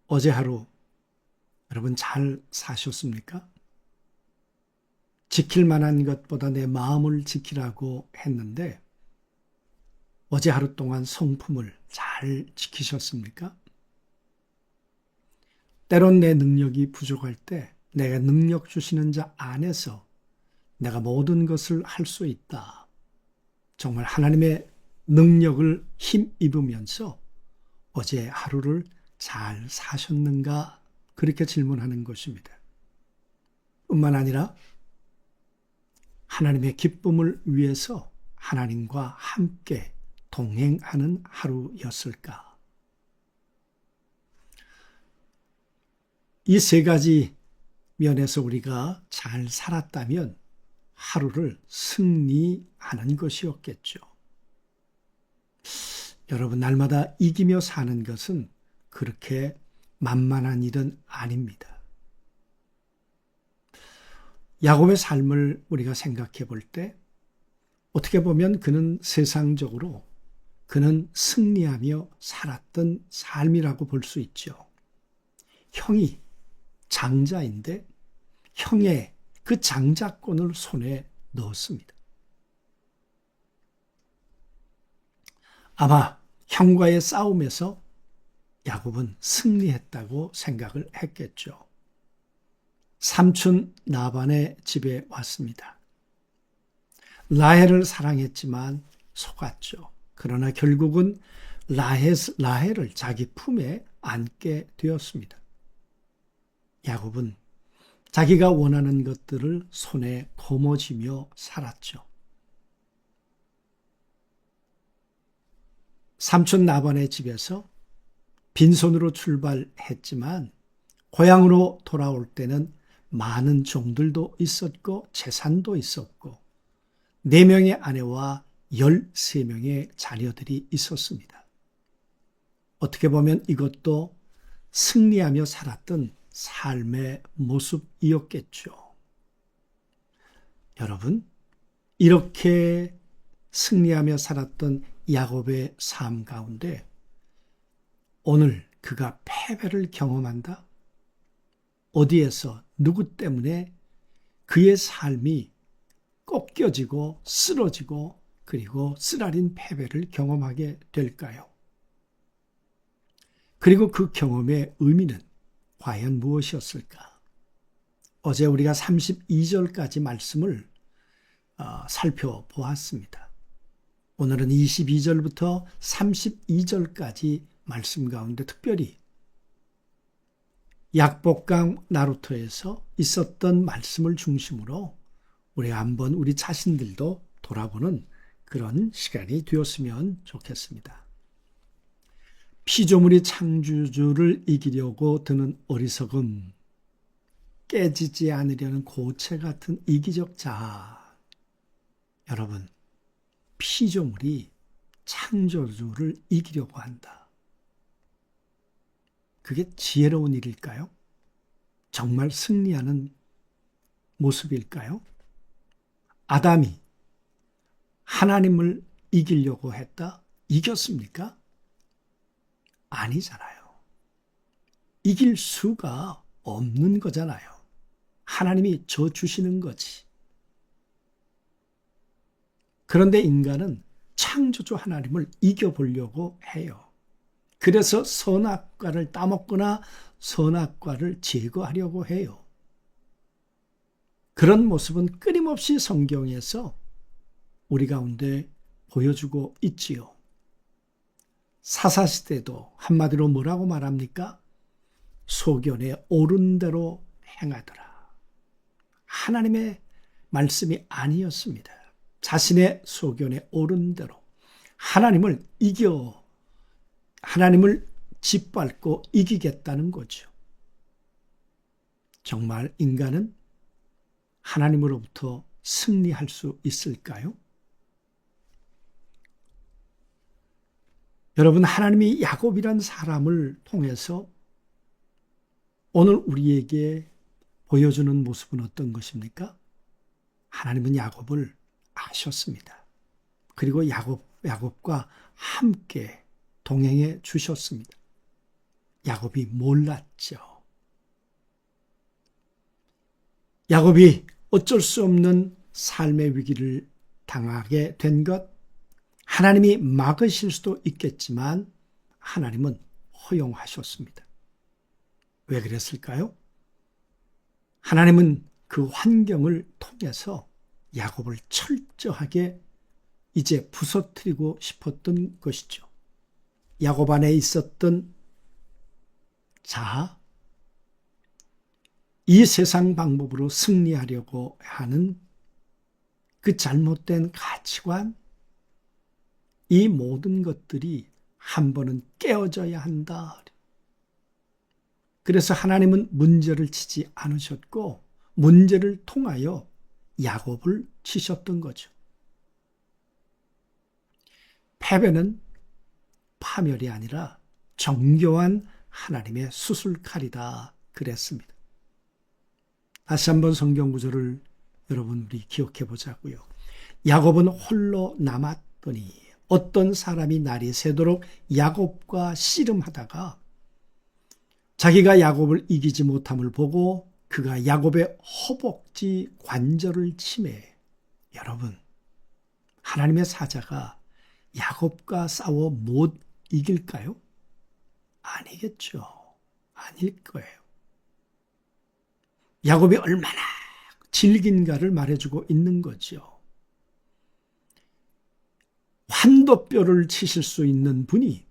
어제 하루 여러분 잘 사셨습니까? 지킬 만한 것보다 내 마음을 지키라고 했는데 어제 하루 동안 성품을 잘 지키셨습니까? 때론 내 능력이 부족할 때 내가 능력 주시는 자 안에서 내가 모든 것을 할 수 있다. 정말 하나님의 능력을 힘입으면서 어제 하루를 잘 사셨는가? 그렇게 질문하는 것입니다. 뿐만 아니라 하나님의 기쁨을 위해서 하나님과 함께 동행하는 하루였을까? 이 세 가지 면에서 우리가 잘 살았다면 하루를 승리하는 것이었겠죠. 여러분, 날마다 이기며 사는 것은 그렇게 만만한 일은 아닙니다. 야곱의 삶을 우리가 생각해 볼 때 어떻게 보면 그는 세상적으로 그는 승리하며 살았던 삶이라고 볼 수 있죠. 형이 장자인데 형의 그 장자권을 손에 넣었습니다. 아마 형과의 싸움에서 야곱은 승리했다고 생각을 했겠죠. 삼촌 라반의 집에 왔습니다. 라헬을 사랑했지만 속았죠. 그러나 결국은 라헬을 자기 품에 안게 되었습니다. 야곱은 자기가 원하는 것들을 손에 거머쥐며 살았죠. 삼촌 라반의 집에서 빈손으로 출발했지만 고향으로 돌아올 때는 많은 종들도 있었고 재산도 있었고 4명의 아내와 13명의 자녀들이 있었습니다. 어떻게 보면 이것도 승리하며 살았던 삶의 모습이었겠죠. 여러분, 이렇게 승리하며 살았던 야곱의 삶 가운데 오늘 그가 패배를 경험한다? 어디에서 누구 때문에 그의 삶이 꺾여지고 쓰러지고 그리고 쓰라린 패배를 경험하게 될까요? 그리고 그 경험의 의미는 과연 무엇이었을까? 어제 우리가 32절까지 말씀을 살펴보았습니다. 오늘은 22절부터 32절까지 말씀 가운데 특별히 약복강 나루토에서 있었던 말씀을 중심으로 우리가 한번 우리 자신들도 돌아보는 그런 시간이 되었으면 좋겠습니다. 피조물이 창조주를 이기려고 드는 어리석음, 깨지지 않으려는 고체 같은 이기적 자아. 여러분, 피조물이 창조주를 이기려고 한다. 그게 지혜로운 일일까요? 정말 승리하는 모습일까요? 아담이 하나님을 이기려고 했다? 이겼습니까? 아니잖아요. 이길 수가 없는 거잖아요. 하나님이 줘 주시는 거지. 그런데 인간은 창조주 하나님을 이겨보려고 해요. 그래서 선악과를 따먹거나 선악과를 제거하려고 해요. 그런 모습은 끊임없이 성경에서 우리 가운데 보여주고 있지요. 사사시대도 한마디로 뭐라고 말합니까? 소견에 옳은 대로 행하더라. 하나님의 말씀이 아니었습니다. 자신의 소견에 옳은 대로 하나님을 짓밟고 이기겠다는 거죠. 정말 인간은 하나님으로부터 승리할 수 있을까요? 여러분, 하나님이 야곱이란 사람을 통해서 오늘 우리에게 보여주는 모습은 어떤 것입니까? 하나님은 야곱을 아셨습니다. 그리고 야곱과 함께 동행해 주셨습니다. 야곱이 몰랐죠. 야곱이 어쩔 수 없는 삶의 위기를 당하게 된 것, 하나님이 막으실 수도 있겠지만 하나님은 허용하셨습니다. 왜 그랬을까요? 하나님은 그 환경을 통해서 야곱을 철저하게 이제 부서뜨리고 싶었던 것이죠. 야곱 안에 있었던 자아, 이 세상 방법으로 승리하려고 하는 그 잘못된 가치관, 이 모든 것들이 한 번은 깨어져야 한다. 그래서 하나님은 문제를 치지 않으셨고 문제를 통하여 야곱을 치셨던 거죠. 패배는 파멸이 아니라 정교한 하나님의 수술칼이다 그랬습니다. 다시 한번 성경 구절을 여러분 우리 기억해 보자고요. 야곱은 홀로 남았더니 어떤 사람이 날이 새도록 야곱과 씨름하다가 자기가 야곱을 이기지 못함을 보고 그가 야곱의 허벅지 관절을 치매. 여러분, 하나님의 사자가 야곱과 싸워 못 이길까요? 아니겠죠. 아닐 거예요. 야곱이 얼마나 질긴가를 말해주고 있는 거죠. 환도뼈를 치실 수 있는 분이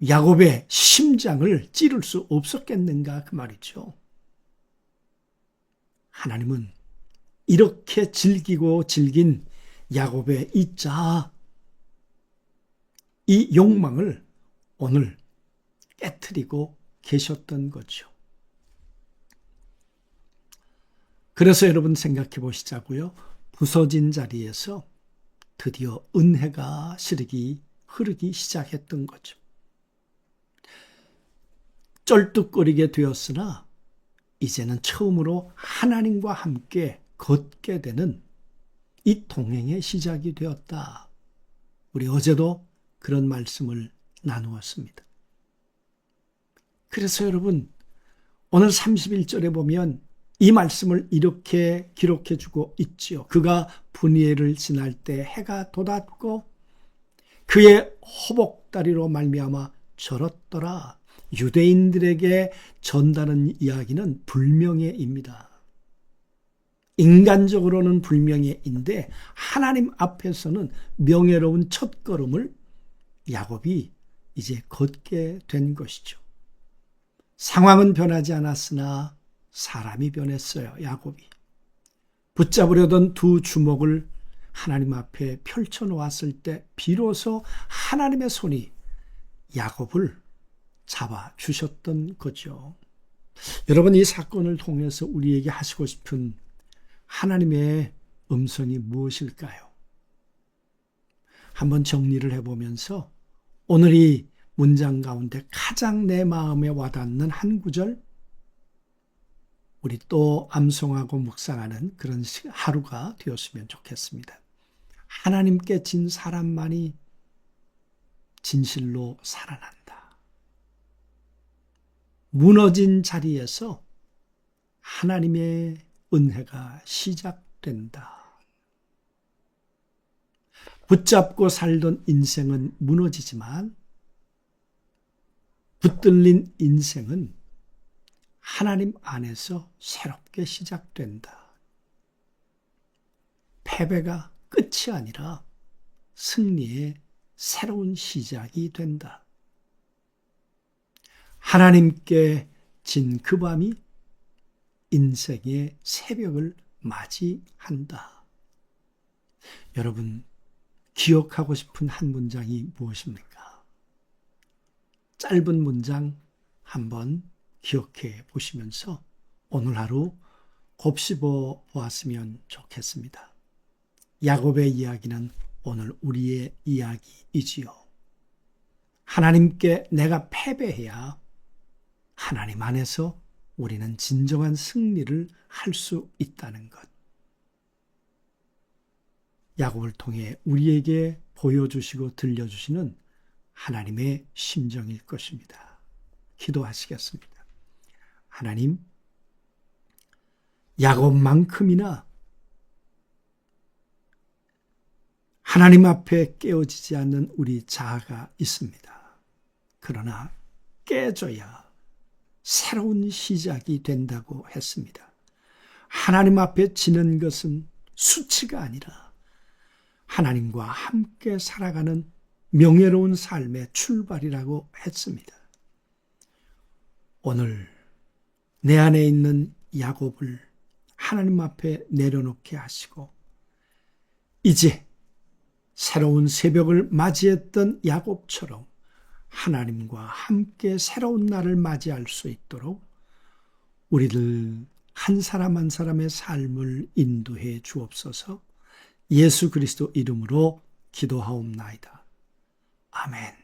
야곱의 심장을 찌를 수 없었겠는가 그 말이죠. 하나님은 이렇게 질기고 질긴 야곱의 이 욕망을 오늘 깨트리고 계셨던 거죠. 그래서 여러분 생각해 보시자고요. 부서진 자리에서 드디어 은혜가 흐르기 시작했던 거죠. 쩔뚝거리게 되었으나 이제는 처음으로 하나님과 함께 걷게 되는 이 동행의 시작이 되었다. 우리 어제도 그런 말씀을 나누었습니다. 그래서 여러분 오늘 31절에 보면 이 말씀을 이렇게 기록해 주고 있지요. 그가 분이엘을 지날 때 해가 돋았고 그의 허복다리로 말미암아 절었더라. 유대인들에게 전다는 이야기는 불명예입니다. 인간적으로는 불명예인데 하나님 앞에서는 명예로운 첫걸음을 야곱이 이제 걷게 된 것이죠. 상황은 변하지 않았으나 사람이 변했어요. 야곱이. 붙잡으려던 두 주먹을 하나님 앞에 펼쳐놓았을 때 비로소 하나님의 손이 야곱을 잡아주셨던 거죠. 여러분 이 사건을 통해서 우리에게 하시고 싶은 하나님의 음성이 무엇일까요? 한번 정리를 해보면서 오늘 이 문장 가운데 가장 내 마음에 와닿는 한 구절, 우리 또 암송하고 묵상하는 그런 하루가 되었으면 좋겠습니다. 하나님께 진 사람만이 진실로 살아난다. 무너진 자리에서 하나님의 은혜가 시작된다. 붙잡고 살던 인생은 무너지지만 붙들린 인생은 하나님 안에서 새롭게 시작된다. 패배가 끝이 아니라 승리의 새로운 시작이 된다. 하나님께 진 그 밤이 인생의 새벽을 맞이한다. 여러분, 기억하고 싶은 한 문장이 무엇입니까? 짧은 문장 한번 기억해 보시면서 오늘 하루 곱씹어 보았으면 좋겠습니다. 야곱의 이야기는 오늘 우리의 이야기이지요. 하나님께 내가 패배해야 하나님 안에서 우리는 진정한 승리를 할 수 있다는 것. 야곱을 통해 우리에게 보여주시고 들려주시는 하나님의 심정일 것입니다. 기도하시겠습니다. 하나님, 야곱만큼이나 하나님 앞에 깨어지지 않는 우리 자아가 있습니다. 그러나 깨져야 새로운 시작이 된다고 했습니다. 하나님 앞에 지는 것은 수치가 아니라 하나님과 함께 살아가는 명예로운 삶의 출발이라고 했습니다. 오늘 내 안에 있는 야곱을 하나님 앞에 내려놓게 하시고 이제 새로운 새벽을 맞이했던 야곱처럼 하나님과 함께 새로운 날을 맞이할 수 있도록 우리들 한 사람 한 사람의 삶을 인도해 주옵소서. 예수 그리스도 이름으로 기도하옵나이다. 아멘.